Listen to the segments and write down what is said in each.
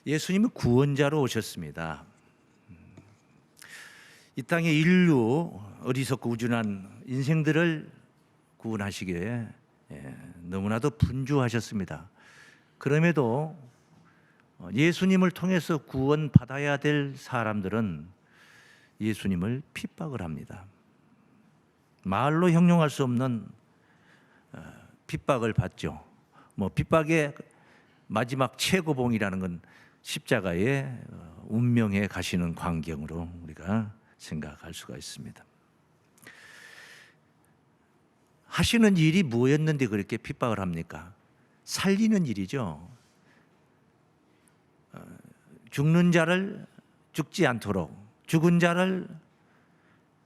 예수님은 구원자로 오셨습니다. 이 땅의 인류 어리석고 우준한 인생들을 구원하시기에 너무나도 분주하셨습니다. 그럼에도 예수님을 통해서 구원받아야 될 사람들은 예수님을 핍박을 합니다. 말로 형용할 수 없는 핍박을 받죠. 핍박의 마지막 최고봉이라는 건 십자가의 운명에 가시는 광경으로 우리가 생각할 수가 있습니다. 하시는 일이 뭐였는데 그렇게 핍박을 합니까? 살리는 일이죠. 죽는 자를 죽지 않도록, 죽은 자를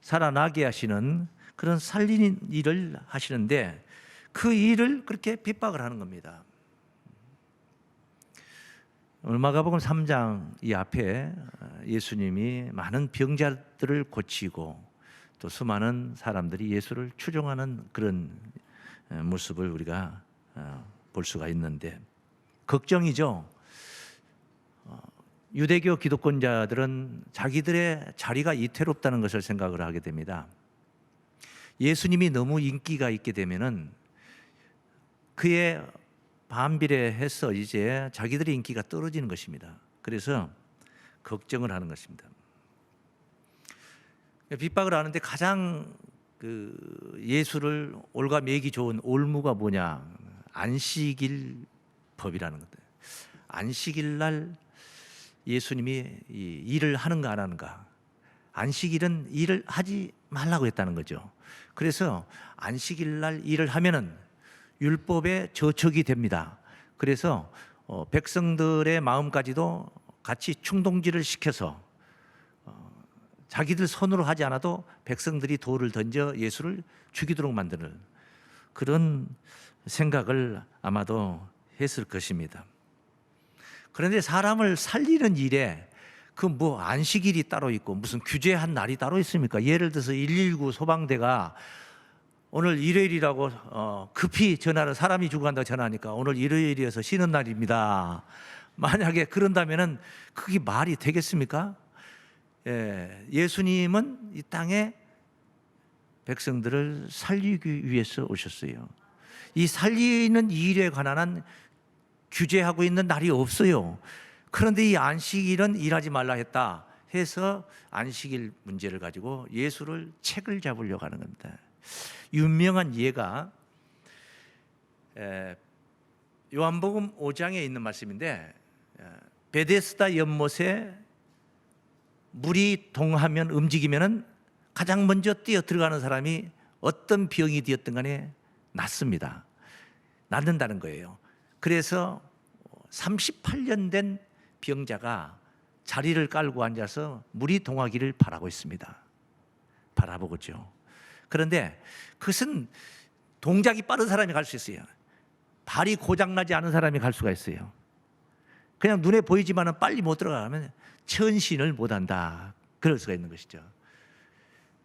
살아나게 하시는 그런 살리는 일을 하시는데 그 일을 그렇게 핍박을 하는 겁니다. 오늘 마가복음 3장 이 앞에 예수님이 많은 병자들을 고치고 또 수많은 사람들이 예수를 추종하는 그런 모습을 우리가 볼 수가 있는데 걱정이죠. 유대교 기독권자들은 자기들의 자리가 이태롭다는 것을 생각을 하게 됩니다. 예수님이 너무 인기가 있게 되면은 그에 반비례해서 이제 자기들의 인기가 떨어지는 것입니다. 그래서 걱정을 하는 것입니다. 핍박을 하는데 가장 예수를 올가매기 좋은 올무가 뭐냐? 안식일 법이라는 건데 안식일 날 예수님이 일을 하는가 안 하는가? 안식일은 일을 하지 말라고 했다는 거죠. 그래서 안식일 날 일을 하면은 율법의 저촉이 됩니다. 그래서 백성들의 마음까지도 같이 충동질을 시켜서 자기들 손으로 하지 않아도 백성들이 돌을 던져 예수를 죽이도록 만드는 그런 생각을 아마도 했을 것입니다. 그런데 사람을 살리는 일에 안식일이 따로 있고 무슨 규제한 날이 따로 있습니까? 예를 들어서 119 소방대가 오늘 일요일이라고 급히 전화를 사람이 죽어간다고 전화하니까 오늘 일요일이어서 쉬는 날입니다. 만약에 그런다면은 그게 말이 되겠습니까? 예수님은 이 땅에 백성들을 살리기 위해서 오셨어요. 이 살리는 일에 관한 규제하고 있는 날이 없어요. 그런데 이 안식일은 일하지 말라 했다 해서 안식일 문제를 가지고 예수를 책을 잡으려고 하는 겁니다. 유명한 예가 요한복음 5장에 있는 말씀인데 베데스다 연못에 물이 동하면 움직이면은 가장 먼저 뛰어 들어가는 사람이 어떤 병이 되었든 간에 낫습니다. 낫는다는 거예요. 그래서 38년 된 병자가 자리를 깔고 앉아서 물이 동하기를 바라고 있습니다. 바라보고죠. 그런데 그것은 동작이 빠른 사람이 갈 수 있어요. 발이 고장나지 않은 사람이 갈 수가 있어요. 그냥 눈에 보이지만 빨리 못 들어가면 천신을 못한다. 그럴 수가 있는 것이죠.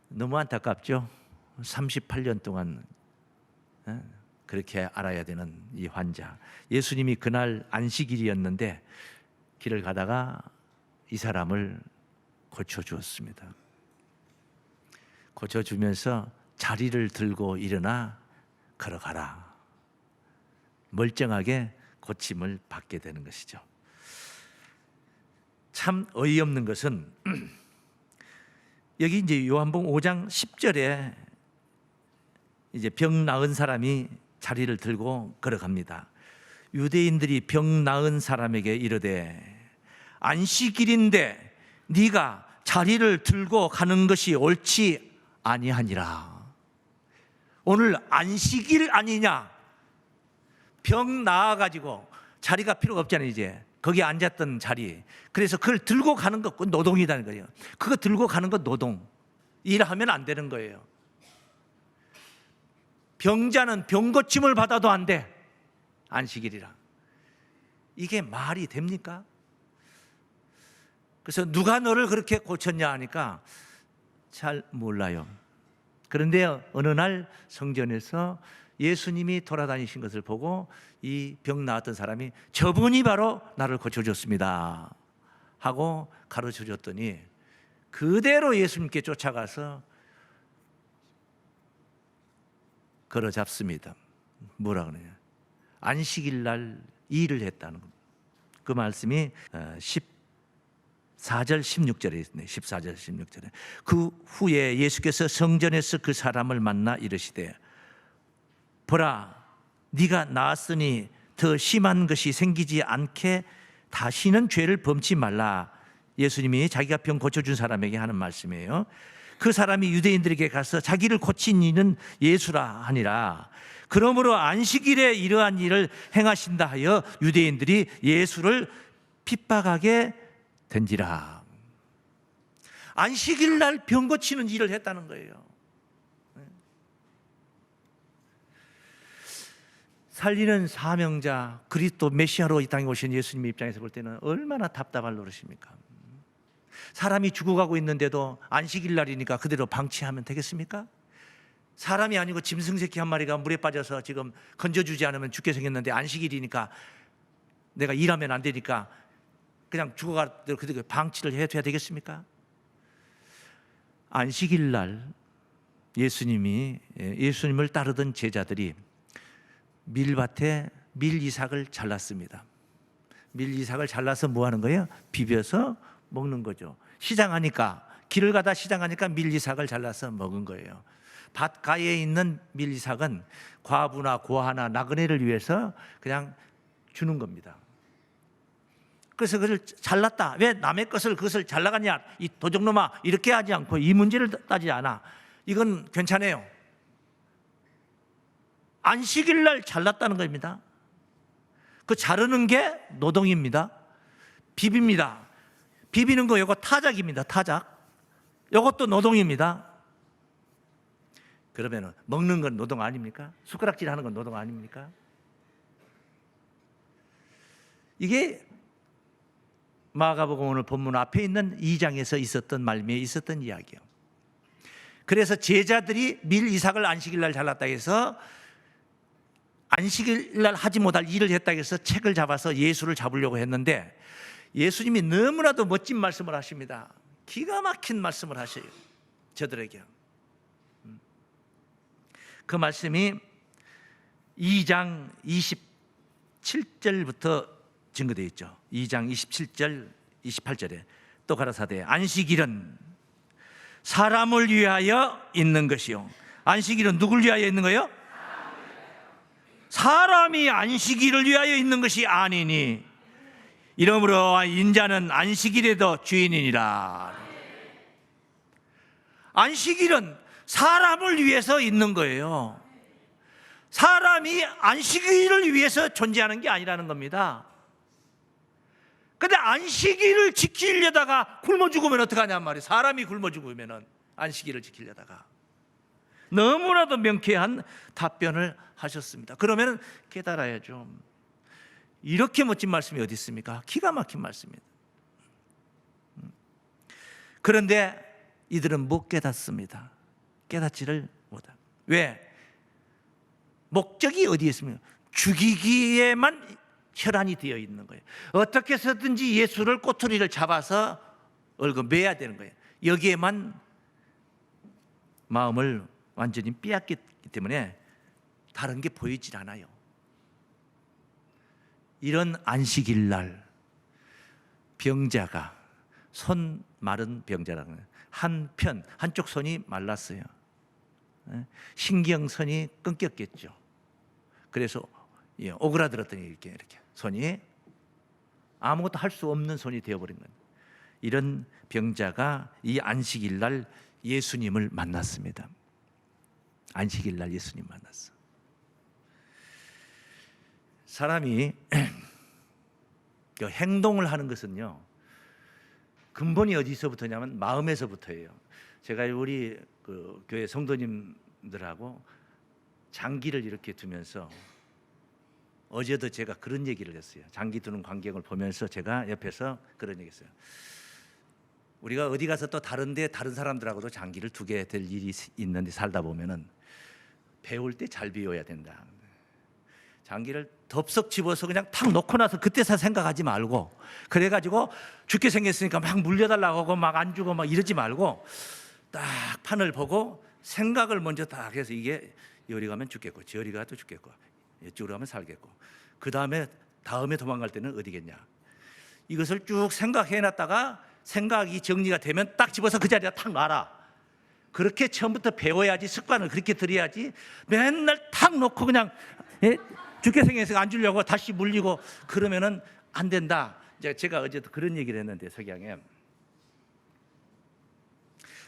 너무 안타깝죠. 38년 동안 그렇게 알아야 되는 이 환자. 예수님이 그날 안식일이었는데 길을 가다가 이 사람을 고쳐주었습니다. 고쳐주면서 자리를 들고 일어나 걸어가라. 멀쩡하게 고침을 받게 되는 것이죠. 참 어이없는 것은 여기 이제 요한복음 5장 10절에 이제 병 나은 사람이 자리를 들고 걸어갑니다. 유대인들이 병 나은 사람에게 이르되 안식일인데 네가 자리를 들고 가는 것이 옳지 아니하니라. 오늘 안식일 아니냐? 병 나아가지고 자리가 필요가 없잖아요. 이제 거기 앉았던 자리. 그래서 그걸 들고 가는 것 노동이라는 거예요. 그거 들고 가는 것 노동. 일하면 안 되는 거예요. 병자는 병 고침을 받아도 안 돼. 안식일이라. 이게 말이 됩니까? 그래서 누가 너를 그렇게 고쳤냐 하니까 잘 몰라요. 그런데 어느 날 성전에서 예수님이 돌아다니신 것을 보고 이 병 나았던 사람이 저분이 바로 나를 고쳐줬습니다 하고 가르쳐 줬더니 그대로 예수님께 쫓아가서 걸어 잡습니다. 뭐라 그러냐? 안식일 날 일을 했다는 겁니다. 그 말씀이 14절 16절에 있네. 14절 16절에. 그 후에 예수께서 성전에서 그 사람을 만나 이르시되 보라 네가 나았으니 더 심한 것이 생기지 않게 다시는 죄를 범치 말라. 예수님이 자기가 병 고쳐준 사람에게 하는 말씀이에요. 그 사람이 유대인들에게 가서 자기를 고친 이는 예수라 하니라. 그러므로 안식일에 이러한 일을 행하신다 하여 유대인들이 예수를 핍박하게 된지라. 안식일 날 병 고치는 일을 했다는 거예요. 살리는 사명자 그리스도 메시아로 이 땅에 오신 예수님의 입장에서 볼 때는 얼마나 답답할 노릇입니까? 사람이 죽어가고 있는데도 안식일 날이니까 그대로 방치하면 되겠습니까? 사람이 아니고 짐승 새끼 한 마리가 물에 빠져서 지금 건져주지 않으면 죽게 생겼는데 안식일이니까 내가 일하면 안 되니까 그냥 죽어가도록 그대로 방치를 해줘야 되겠습니까? 안식일 날 예수님을 따르던 제자들이 밀밭에 밀이삭을 잘랐습니다. 밀이삭을 잘라서 뭐 하는 거예요? 비벼서 먹는 거죠. 길을 가다 시장 가니까 밀이삭을 잘라서 먹은 거예요. 밭가에 있는 밀이삭은 과부나 고아나 나그네를 위해서 그냥 주는 겁니다. 그래서 그걸 잘랐다. 왜 남의 것을 그것을 잘라갔냐? 이 도적놈아, 이렇게 하지 않고 이 문제를 따지지 않아. 이건 괜찮아요. 안식일 날 잘랐다는 겁니다. 그 자르는 게 노동입니다. 비빕니다. 비비는 거 이거 타작입니다. 타작. 이것도 노동입니다. 그러면 먹는 건 노동 아닙니까? 숟가락질 하는 건 노동 아닙니까? 이게 마가복음 오늘 본문 앞에 있는 2장에서 있었던 말미에 있었던 이야기예요. 그래서 제자들이 밀이삭을 안식일 날 잘랐다 해서 안식일 날 하지 못할 일을 했다 해서 책을 잡아서 예수를 잡으려고 했는데 예수님이 너무나도 멋진 말씀을 하십니다. 기가 막힌 말씀을 하셔요. 저들에게. 그 말씀이 2장 27절부터 증거되어 있죠. 2장 27절 28절에 또 가라사대 안식일은 사람을 위하여 있는 것이요. 안식일은 누굴 위하여 있는 거예요? 사람이 안식일을 위하여 있는 것이 아니니 이러므로 인자는 안식일에도 주인이니라. 안식일은 사람을 위해서 있는 거예요. 사람이 안식일을 위해서 존재하는 게 아니라는 겁니다. 근데 안식일을 지키려다가 굶어 죽으면 어떡하냔 말이에요. 사람이 굶어 죽으면 안식일을 지키려다가. 너무나도 명쾌한 답변을 하셨습니다. 그러면 깨달아야죠. 이렇게 멋진 말씀이 어디 있습니까? 기가 막힌 말씀입니다. 그런데 이들은 못 깨닫습니다. 깨닫지를 못합니다. 왜? 목적이 어디에 있습니까? 죽이기에만 혈안이 되어 있는 거예요. 어떻게 해서든지 예수를 꼬투리를 잡아서 매야 되는 거예요. 여기에만 마음을 완전히 빼앗기 때문에 다른 게 보이질 않아요. 이런 안식일 날 병자가 손 마른 병자라는 거예요. 한쪽 손이 말랐어요. 신경선이 끊겼겠죠. 그래서 오그라들었더니 이렇게 손이 아무것도 할 수 없는 손이 되어버린 거예요. 이런 병자가 이 안식일 날 예수님을 만났습니다. 안식일 날 예수님 만났어. 사람이 행동을 하는 것은요 근본이 어디서부터냐면 마음에서부터예요. 제가 우리 교회 성도님들하고 장기를 이렇게 두면서 어제도 제가 그런 얘기를 했어요. 장기 두는 광경을 보면서 제가 옆에서 그런 얘기했어요. 우리가 어디 가서 또 다른 사람들하고도 장기를 두게 될 일이 있는데 살다 보면은 배울 때 잘 배워야 된다. 장기를 덥석 집어서 그냥 탁 놓고 나서 그때서 생각하지 말고, 그래가지고 죽게 생겼으니까 막 물려달라고 하고 막 안 주고 막 이러지 말고 딱 판을 보고 생각을 먼저 딱 해서 이게 여리 가면 죽겠고 저리 가도 죽겠고 이쪽으로 가면 살겠고 그 다음에 도망갈 때는 어디겠냐, 이것을 쭉 생각해놨다가 생각이 정리가 되면 딱 집어서 그 자리에 탁 놔라. 그렇게 처음부터 배워야지, 습관을 그렇게 들여야지 맨날 탁 놓고 그냥 죽게 생겨서 안 주려고 다시 물리고 그러면은 안 된다. 제가 어제도 그런 얘기를 했는데, 석양에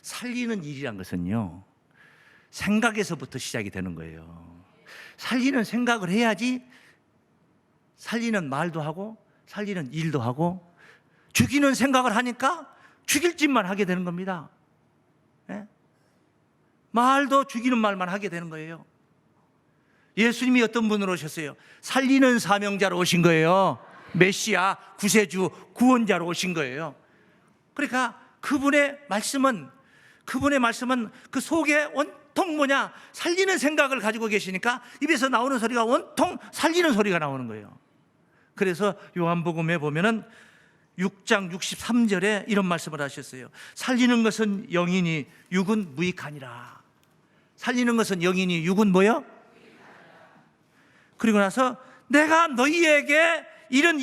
살리는 일이란 것은요 생각에서부터 시작이 되는 거예요. 살리는 생각을 해야지 살리는 말도 하고 살리는 일도 하고, 죽이는 생각을 하니까 죽일 짓만 하게 되는 겁니다. 예? 말도 죽이는 말만 하게 되는 거예요. 예수님이 어떤 분으로 오셨어요? 살리는 사명자로 오신 거예요. 메시아, 구세주, 구원자로 오신 거예요. 그러니까 그분의 말씀은 그 속에 온통 뭐냐, 살리는 생각을 가지고 계시니까 입에서 나오는 소리가 온통 살리는 소리가 나오는 거예요. 그래서 요한복음에 보면은 6장 63절에 이런 말씀을 하셨어요. 살리는 것은 영이니 육은 무익하니라. 살리는 것은 영이니 육은 뭐요? 그리고 나서 내가 너희에게 이런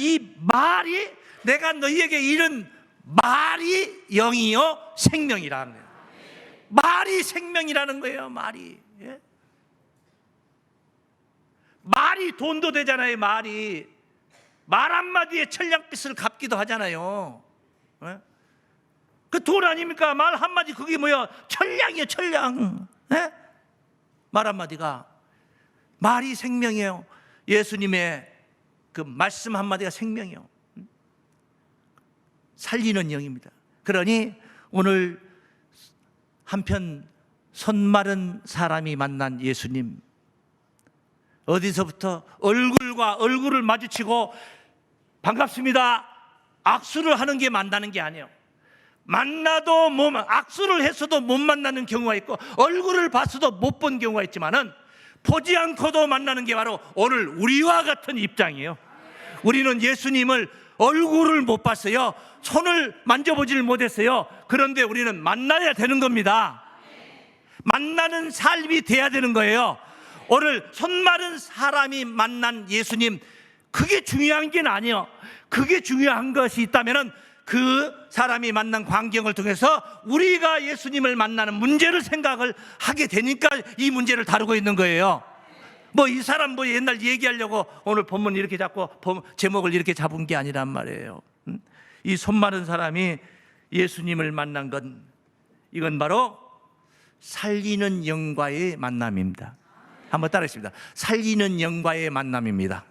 말이 영이요 생명이라는 거예요. 말이 생명이라는 거예요. 말이. 예? 말이 돈도 되잖아요. 말 한마디에 천냥빚을 갚기도 하잖아요. 예? 그 돈 아닙니까? 말 한마디 그게 뭐야? 천냥이에요. 천냥. 예? 말 한마디가, 말이 생명이에요. 예수님의 그 말씀 한마디가 생명이에요. 살리는 영입니다. 그러니 오늘 한편 손마른 사람이 만난 예수님, 어디서부터 얼굴과 얼굴을 마주치고 반갑습니다 악수를 하는 게 만나는 게 아니에요. 만나도 악수를 했어도 못 만나는 경우가 있고 얼굴을 봤어도 못 본 경우가 있지만은 보지 않고도 만나는 게 바로 오늘 우리와 같은 입장이에요. 우리는 예수님을 얼굴을 못 봤어요. 손을 만져보지를 못했어요. 그런데 우리는 만나야 되는 겁니다. 만나는 삶이 돼야 되는 거예요. 오늘 손마른 사람이 만난 예수님, 그게 중요한 게 아니에요. 그게 중요한 것이 있다면은 그 사람이 만난 광경을 통해서 우리가 예수님을 만나는 문제를 생각을 하게 되니까 이 문제를 다루고 있는 거예요. 이 사람 옛날 얘기하려고 오늘 본문 이렇게 잡고 제목을 이렇게 잡은 게 아니란 말이에요. 이 손마른 사람이 예수님을 만난 건, 이건 바로 살리는 영과의 만남입니다. 한번 따라하겠습니다. 살리는 영과의 만남입니다.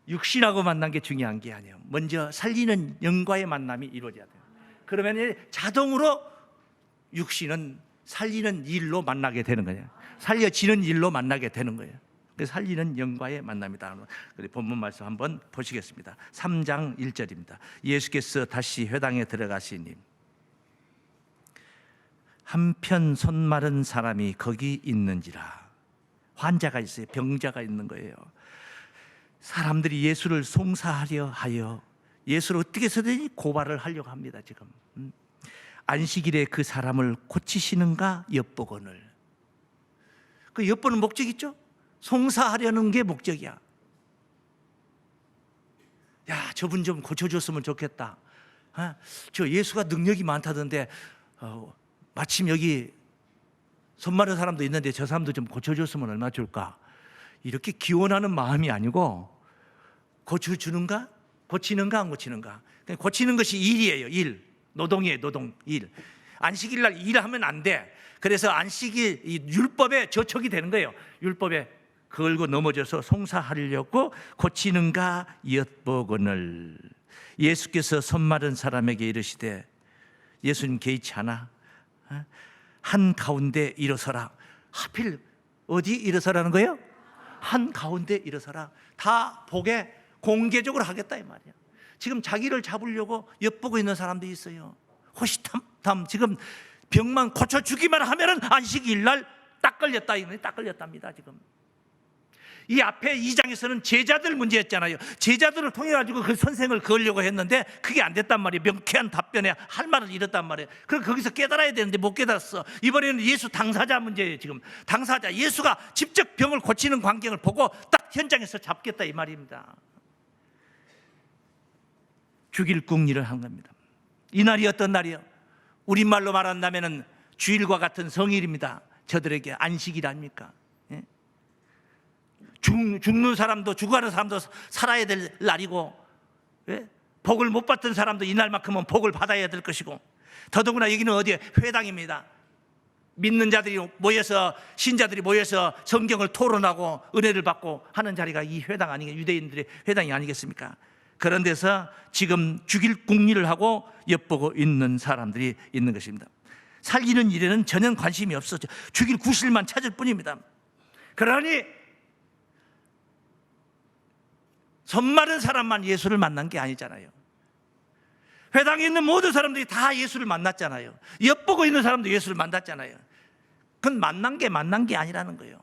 육신하고 만난 게 중요한 게 아니에요. 먼저 살리는 영과의 만남이 이루어져야 돼요. 그러면 자동으로 육신은 살리는 일로 만나게 되는 거예요. 살려지는 일로 만나게 되는 거예요. 그래서 살리는 영과의 만남이다. 본문 말씀 한번 보시겠습니다. 3장 1절입니다. 예수께서 다시 회당에 들어가시니 한편 손마른 사람이 거기 있는지라. 환자가 있어요. 병자가 있는 거예요. 사람들이 예수를 송사하려 하여 예수를 어떻게 해서든지 고발을 하려고 합니다. 지금 안식일에 그 사람을 고치시는가 엿보거늘. 그 엿보는 목적 있죠? 송사하려는 게 목적이야. 야, 저분 좀 고쳐줬으면 좋겠다. 저 예수가 능력이 많다던데 마침 여기 손 마른 사람도 있는데 저 사람도 좀 고쳐줬으면 얼마나 좋을까. 이렇게 기원하는 마음이 아니고 고쳐주는가? 고치는가 안 고치는가? 고치는 것이 일이에요. 일. 노동이에요. 노동. 일. 안식일 날 일하면 안 돼. 그래서 안식일 율법에 저촉이 되는 거예요. 율법에 걸고 넘어져서 송사하려고 고치는가 엿보거늘. 예수께서 손 마른 사람에게 이르시되, 예수님 개의치 않아? 한 가운데 일어서라. 하필 어디 일어서라는 거예요? 한 가운데 일어서라. 다 보게 공개적으로 하겠다 이 말이야. 지금 자기를 잡으려고 엿보고 있는 사람들이 있어요. 호시탐탐 지금 병만 고쳐주기만 하면은 안식일 날 딱 걸렸다. 이거는 딱 걸렸답니다. 지금 이 앞에 2장에서는 제자들 문제였잖아요. 제자들을 통해 가지고 그 선생을 그으려고 했는데 그게 안 됐단 말이에요. 명쾌한 답변에 할 말을 잃었단 말이에요. 그럼 거기서 깨달아야 되는데 못 깨달았어. 이번에는 예수 당사자 문제예요. 지금 당사자, 예수가 직접 병을 고치는 광경을 보고 딱 현장에서 잡겠다 이 말입니다. 죽일 궁리를 한 겁니다. 이날이 어떤 날이요? 우리말로 말한다면 주일과 같은 성일입니다. 저들에게 안식일 아닙니까? 죽는 사람도 죽어가는 사람도 살아야 될 날이고, 복을 못 받던 사람도 이날만큼은 복을 받아야 될 것이고, 더더구나 여기는 어디에? 회당입니다. 믿는 자들이 모여서, 신자들이 모여서 성경을 토론하고 은혜를 받고 하는 자리가 이 회당 아니겠습니까? 유대인들의 회당이 아니겠습니까? 그런 데서 지금 죽일 궁리를 하고 엿보고 있는 사람들이 있는 것입니다. 살리는 일에는 전혀 관심이 없었죠. 죽일 구실만 찾을 뿐입니다. 그러니 손 마른 사람만 예수를 만난 게 아니잖아요. 회당에 있는 모든 사람들이 다 예수를 만났잖아요. 엿보고 있는 사람도 예수를 만났잖아요. 그건 만난 게 아니라는 거예요.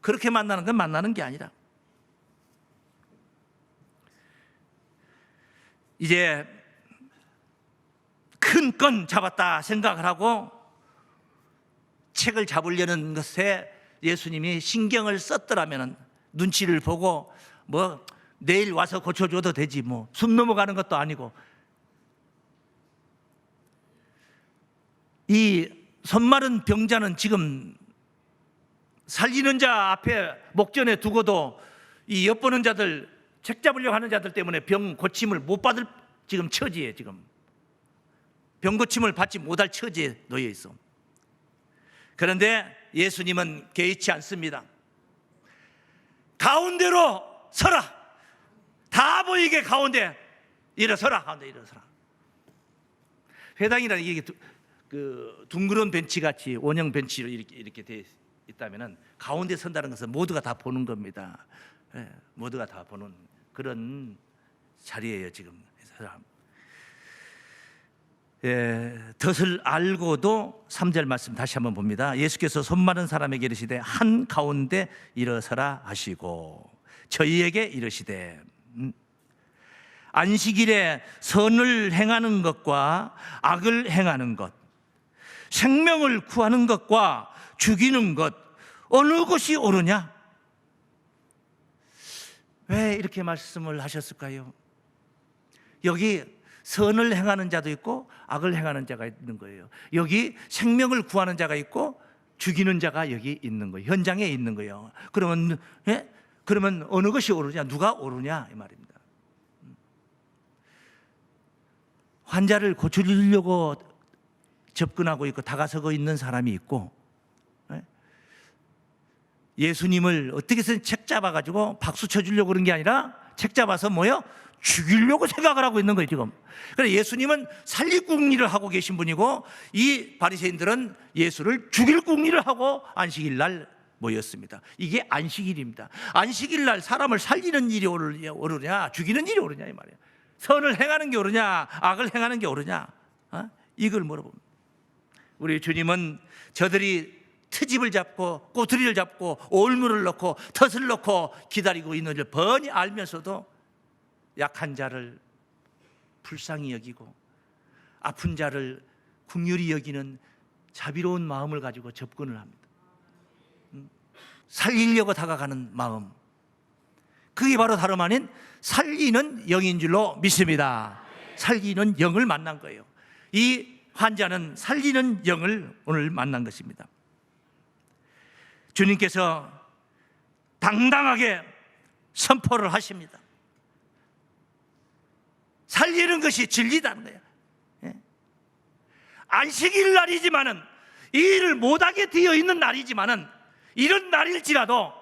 그렇게 만나는 건 만나는 게 아니라. 이제 큰 건 잡았다 생각을 하고 책을 잡으려는 것에 예수님이 신경을 썼더라면 눈치를 보고 뭐 내일 와서 고쳐줘도 되지, 뭐 숨 넘어가는 것도 아니고. 이 손마른 병자는 지금 살리는 자 앞에 목전에 두고도 이 엿보는 자들, 책 잡으려고 하는 자들 때문에 병 고침을 못 받을 지금 처지에, 지금 병 고침을 받지 못할 처지에 놓여 있어. 그런데 예수님은 개의치 않습니다. 가운데로 서라. 다 보이게 가운데 일어서라. 가운데 일어서라. 회당이라는 이게 둥그런 벤치 같이 원형 벤치로 이렇게 돼 있다면은 가운데 선다는 것은 모두가 다 보는 겁니다. 모두가 다 보는 그런 자리예요 지금. 덫을 알고도 3절 말씀 다시 한번 봅니다. 예수께서 손 마른 사람에게 이르시되 한 가운데 일어서라 하시고 저희에게 이르시되, 안식일에 선을 행하는 것과 악을 행하는 것, 생명을 구하는 것과 죽이는 것, 어느 것이 옳으냐? 왜 이렇게 말씀을 하셨을까요? 여기 선을 행하는 자도 있고 악을 행하는 자가 있는 거예요. 여기 생명을 구하는 자가 있고 죽이는 자가 여기 있는 거예요. 현장에 있는 거예요. 그러면 어느 것이 옳으냐? 누가 옳으냐? 이 말입니다. 환자를 고쳐주려고 접근하고 있고 다가서고 있는 사람이 있고, 예수님을 어떻게 해서 책 잡아가지고 박수 쳐주려고 그런 게 아니라 책 잡아서 뭐요? 죽이려고 생각을 하고 있는 거예요 지금. 그래서 예수님은 살릴 궁리를 하고 계신 분이고 이 바리새인들은 예수를 죽일 궁리를 하고 안식일 날 모였습니다. 이게 안식일입니다. 안식일 날 사람을 살리는 일이 옳으냐 죽이는 일이 옳으냐 이 말이에요. 선을 행하는 게 옳으냐 악을 행하는 게 옳으냐, 이걸 물어봅니다. 우리 주님은 저들이 트집을 잡고 꼬투리를 잡고 올무를 넣고 덫을 넣고 기다리고 있는 줄 뻔히 알면서도 약한 자를 불쌍히 여기고 아픈 자를 긍휼히 여기는 자비로운 마음을 가지고 접근을 합니다. 살리려고 다가가는 마음, 그게 바로 다름 아닌 살리는 영인 줄로 믿습니다. 살리는 영을 만난 거예요. 이 환자는 살리는 영을 오늘 만난 것입니다. 주님께서 당당하게 선포를 하십니다. 살리는 것이 진리다는 거예요. 안식일 날이지만은 이 일을 못하게 되어 있는 날이지만은 이런 날일지라도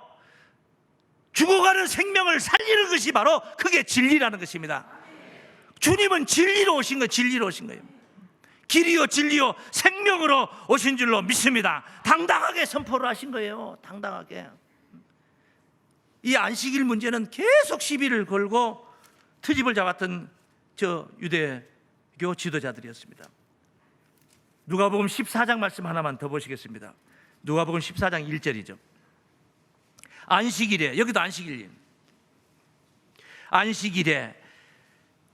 죽어가는 생명을 살리는 것이 바로 그게 진리라는 것입니다. 주님은 진리로 오신 거예요. 진리로 오신 거예요. 길이요 진리요 생명으로 오신 줄로 믿습니다. 당당하게 선포를 하신 거예요. 당당하게. 이 안식일 문제는 계속 시비를 걸고 트집을 잡았던 저 유대교 지도자들이었습니다. 누가복음 14장 말씀 하나만 더 보시겠습니다. 누가복음 14장 1절이죠. 안식일에, 여기도 안식일이에요. 안식일에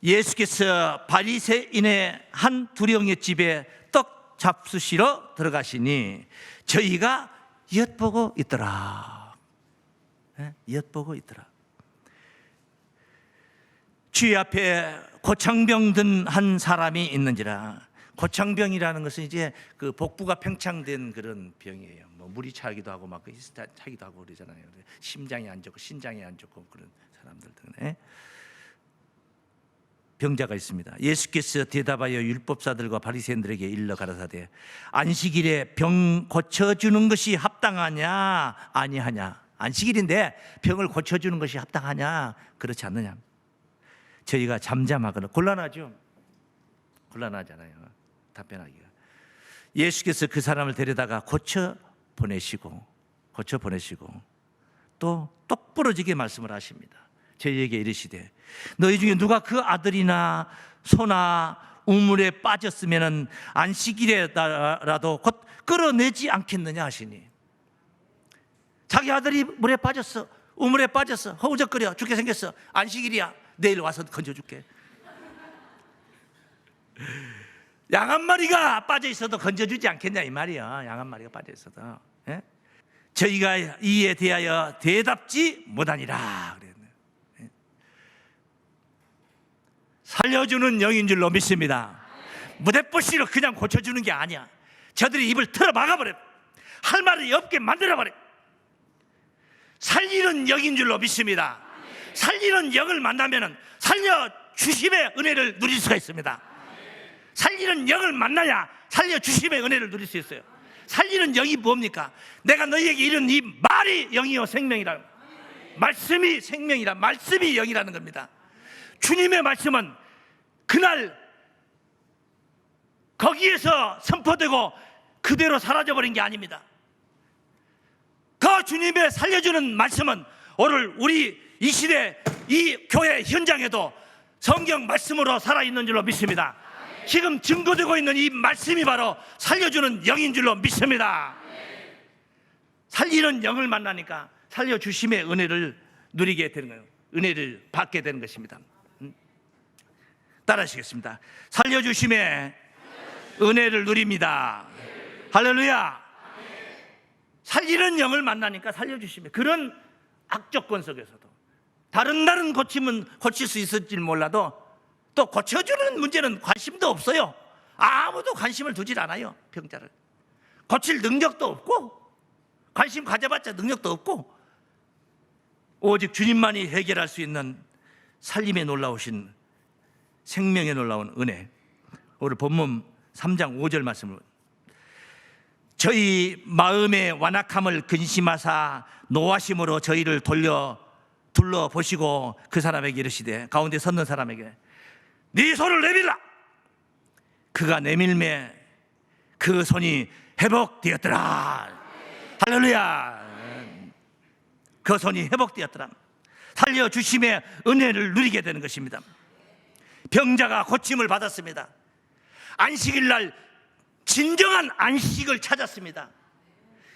예수께서 바리새인의 한 두령의 집에 떡 잡수시러 들어가시니 저희가 엿보고 있더라. 엿보고 있더라. 주의 앞에 고창병 든 한 사람이 있는지라. 고창병이라는 것은 이제 그 복부가 팽창된 그런 병이에요. 뭐 물이 차기도 하고 막 차기도 하고 그러잖아요. 심장이 안 좋고 신장이 안 좋고 그런 사람들 등에 병자가 있습니다. 예수께서 대답하여 율법사들과 바리새인들에게 일러 가라사대 안식일에 병 고쳐주는 것이 합당하냐 아니하냐. 안식일인데 병을 고쳐주는 것이 합당하냐 그렇지 않느냐. 저희가 잠잠하거나 곤란하죠. 곤란하잖아요. 답변하기가. 예수께서 그 사람을 데려다가 고쳐 보내시고 또 똑부러지게 말씀을 하십니다. 저희에게 이르시되 너희 중에 누가 그 아들이나 소나 우물에 빠졌으면 안식일에라도 곧 끌어내지 않겠느냐 하시니. 자기 아들이 물에 빠졌어, 우물에 빠졌어, 허우적거려 죽게 생겼어. 안식일이야, 내일 와서 건져줄게. 양 한 마리가 빠져 있어도 건져주지 않겠냐 이 말이야. 양 한 마리가 빠져 있어도. 예? 저희가 이에 대하여 대답지 못하니라 그랬네. 예? 살려주는 영인 줄로 믿습니다. 무대뽀시로 그냥 고쳐주는 게 아니야. 저들이 입을 틀어 막아버려. 할 말이 없게 만들어버려. 살리는 영인 줄로 믿습니다. 살리는 영을 만나면 살려주심의 은혜를 누릴 수가 있습니다. 살리는 영을 만나야 살려주심의 은혜를 누릴 수 있어요. 살리는 영이 뭡니까? 내가 너희에게 이른 이 말이 영이요 생명이라. 말씀이 생명이라. 말씀이 영이라는 겁니다. 주님의 말씀은 그날 거기에서 선포되고 그대로 사라져버린 게 아닙니다. 그 주님의 살려주는 말씀은 오늘 우리 이 시대 이 교회 현장에도 성경 말씀으로 살아있는 줄로 믿습니다. 지금 증거되고 있는 이 말씀이 바로 살려주는 영인 줄로 믿습니다. 살리는 영을 만나니까 살려주심의 은혜를 누리게 되는 거예요. 은혜를 받게 되는 것입니다. 따라하시겠습니다. 살려주심의 은혜를 누립니다. 할렐루야. 살리는 영을 만나니까 살려주심의 그런 악조건 속에서도 다른 고침은 고칠 수 있을지 몰라도 또 고쳐주는 문제는 관심도 없어요. 아무도 관심을 두질 않아요. 병자를 고칠 능력도 없고 관심 가져봤자 능력도 없고 오직 주님만이 해결할 수 있는 살림에 놀라우신 생명에 놀라운 은혜. 오늘 본문 3장 5절 말씀을 저희 마음의 완악함을 근심하사 노하심으로 저희를 둘러보시고 그 사람에게 이르시되 가운데 섰는 사람에게 네 손을 내밀라. 그가 내밀매 그 손이 회복되었더라. 할렐루야. 그 손이 회복되었더라. 살려주심의 은혜를 누리게 되는 것입니다. 병자가 고침을 받았습니다. 안식일 날 진정한 안식을 찾았습니다.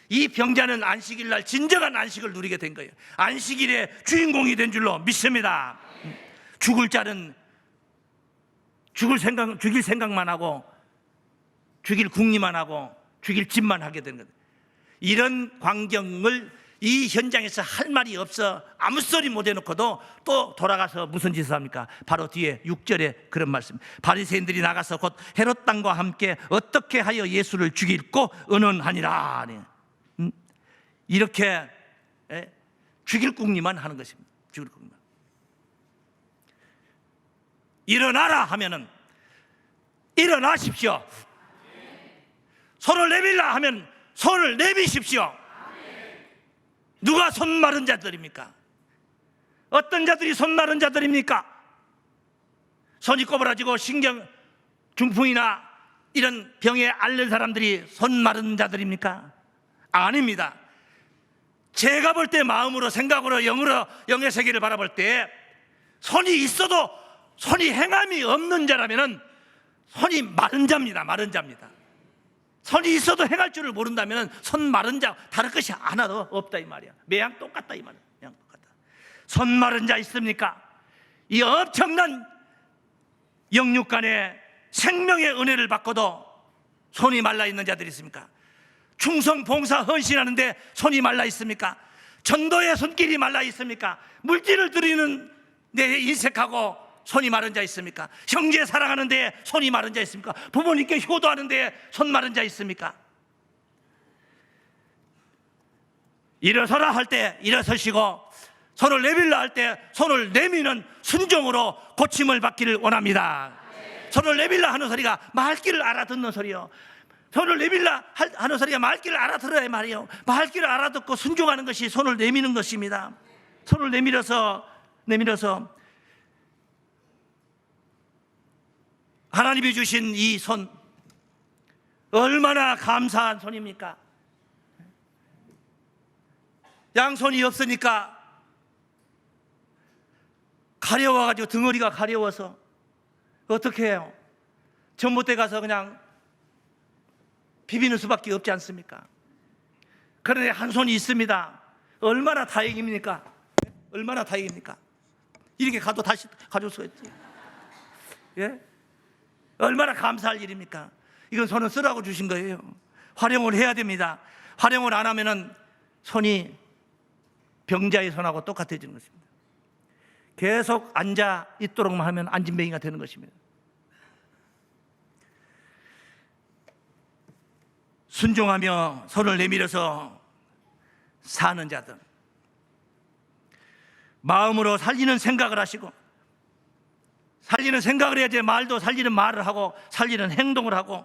이 병자는 안식일 날 진정한 안식을 누리게 된 거예요. 안식일의 주인공이 된 줄로 믿습니다. 죽을 자는 죽일 생각만 하고 죽일 궁리만 하고 죽일 짓만 하게 되는 거예요. 이런 광경을 이 현장에서 할 말이 없어 아무 소리 못 해놓고도 또 돌아가서 무슨 짓을 합니까? 바로 뒤에 6절에 그런 말씀. 바리새인들이 나가서 곧 헤롯 당과 함께 어떻게 하여 예수를 죽일고 의논하니라. 이렇게 죽일 궁리만 하는 것입니다. 죽일 궁리만. 일어나라 하면은 일어나십시오. 손을 내밀라 하면 손을 내미십시오. 누가 손 마른 자들입니까? 어떤 자들이 손 마른 자들입니까? 손이 꼬부라지고 신경 중풍이나 이런 병에 앓는 사람들이 손 마른 자들입니까? 아닙니다. 제가 볼 때 마음으로 생각으로 영으로 영의 세계를 바라볼 때 손이 있어도 손이 행함이 없는 자라면은 손이 마른 자입니다. 마른 자입니다. 손이 있어도 행할 줄을 모른다면 손 마른 자 다를 것이 하나도 없다 이 말이야. 매양 똑같다 이 말이야. 매양 똑같다. 손 마른 자 있습니까? 이 엄청난 영육 간의 생명의 은혜를 받고도 손이 말라 있는 자들이 있습니까? 충성 봉사 헌신하는데 손이 말라 있습니까? 전도의 손길이 말라 있습니까? 물질을 드리는 데 인색하고 손이 마른 자 있습니까? 형제 사랑하는 데에 손이 마른 자 있습니까? 부모님께 효도하는 데에 손 마른 자 있습니까? 일어서라 할 때 일어서시고 손을 내밀라 할 때 손을 내미는 순종으로 고침을 받기를 원합니다. 손을 내밀라 하는 소리가 말귀를 알아듣는 소리요. 손을 내밀라 하는 소리가 말귀를 알아들어야 말이요. 말귀를 알아듣고 순종하는 것이 손을 내미는 것입니다. 손을 내밀어서 하나님이 주신 이 손 얼마나 감사한 손입니까? 양손이 없으니까 가려워가지고 덩어리가 가려워서 어떻게 해요? 전봇대 가서 그냥 비비는 수밖에 없지 않습니까? 그런데 한 손이 있습니다. 얼마나 다행입니까? 얼마나 다행입니까? 이렇게 가도 다시 가져올 수가 있지. 예? 얼마나 감사할 일입니까? 이건 손은 쓰라고 주신 거예요. 활용을 해야 됩니다. 활용을 안 하면은 손이 병자의 손하고 똑같아지는 것입니다. 계속 앉아 있도록만 하면 안진뱅이가 되는 것입니다. 순종하며 손을 내밀어서 사는 자들, 마음으로 살리는 생각을 하시고, 살리는 생각을 해야지 말도 살리는 말을 하고 살리는 행동을 하고,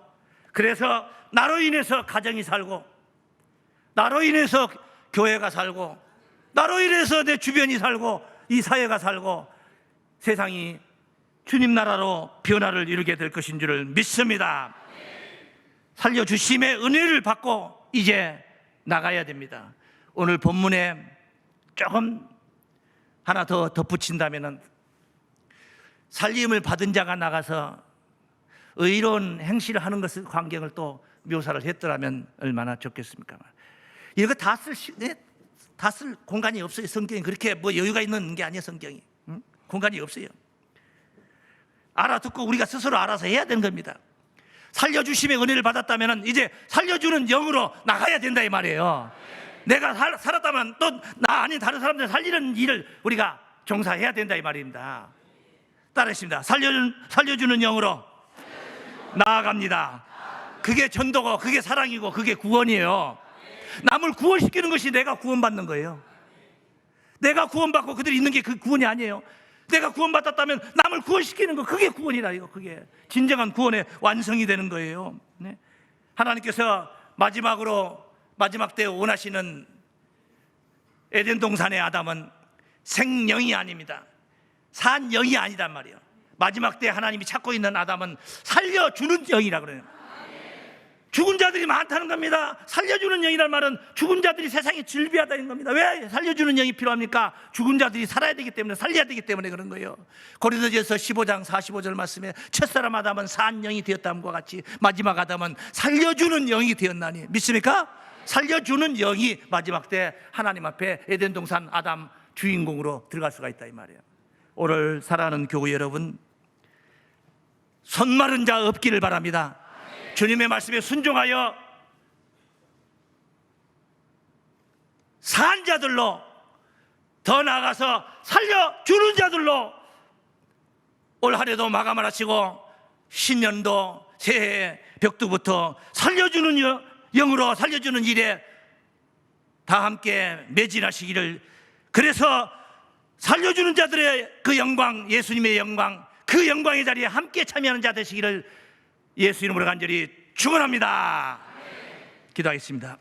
그래서 나로 인해서 가정이 살고, 나로 인해서 교회가 살고, 나로 인해서 내 주변이 살고, 이 사회가 살고, 세상이 주님 나라로 변화를 이루게 될 것인 줄을 믿습니다. 살려주심의 은혜를 받고 이제 나가야 됩니다. 오늘 본문에 조금 하나 더 덧붙인다면, 살림을 받은 자가 나가서 의로운 행실을 하는 것을 광경을 또 묘사를 했더라면 얼마나 좋겠습니까? 이거 다 쓸 공간이 없어요. 성경이 그렇게 뭐 여유가 있는 게 아니에요. 성경이 공간이 없어요. 알아듣고 우리가 스스로 알아서 해야 되는 겁니다. 살려주심의 은혜를 받았다면 이제 살려주는 영으로 나가야 된다 이 말이에요. 내가 살았다면 또 나 아닌 다른 사람들 살리는 일을 우리가 종사해야 된다 이 말입니다. 따르십니다. 살려주는 영으로 나아갑니다. 그게 전도고, 그게 사랑이고, 그게 구원이에요. 남을 구원시키는 것이 내가 구원받는 거예요. 내가 구원받고 그들이 있는 게 그 구원이 아니에요. 내가 구원받았다면 남을 구원시키는 거, 그게 구원이다. 이거 그게 진정한 구원의 완성이 되는 거예요. 네? 하나님께서 마지막 때 원하시는 에덴 동산의 아담은 생명이 아닙니다. 산 영이 아니란 말이에요. 마지막 때 하나님이 찾고 있는 아담은 살려주는 영이라 그래요. 죽은 자들이 많다는 겁니다. 살려주는 영이란 말은 죽은 자들이 세상에 즐비하다는 겁니다. 왜 살려주는 영이 필요합니까? 죽은 자들이 살아야 되기 때문에, 살려야 되기 때문에 그런 거예요. 고린도전서 15장 45절 말씀에 첫사람 아담은 산 영이 되었다함과 같이 마지막 아담은 살려주는 영이 되었나니, 믿습니까? 살려주는 영이 마지막 때 하나님 앞에 에덴 동산 아담 주인공으로 들어갈 수가 있다 이 말이에요. 오늘 사랑하는 교우 여러분, 손 마른 자 없기를 바랍니다. 주님의 말씀에 순종하여 산 자들로, 더 나아가서 살려주는 자들로 올 한해도 마감을 하시고 신년도 새해 벽두부터 살려주는 영으로 살려주는 일에 다 함께 매진하시기를, 그래서 살려주는 자들의 그 영광, 예수님의 영광, 그 영광의 자리에 함께 참여하는 자 되시기를 예수 이름으로 간절히 축원합니다. 기도하겠습니다.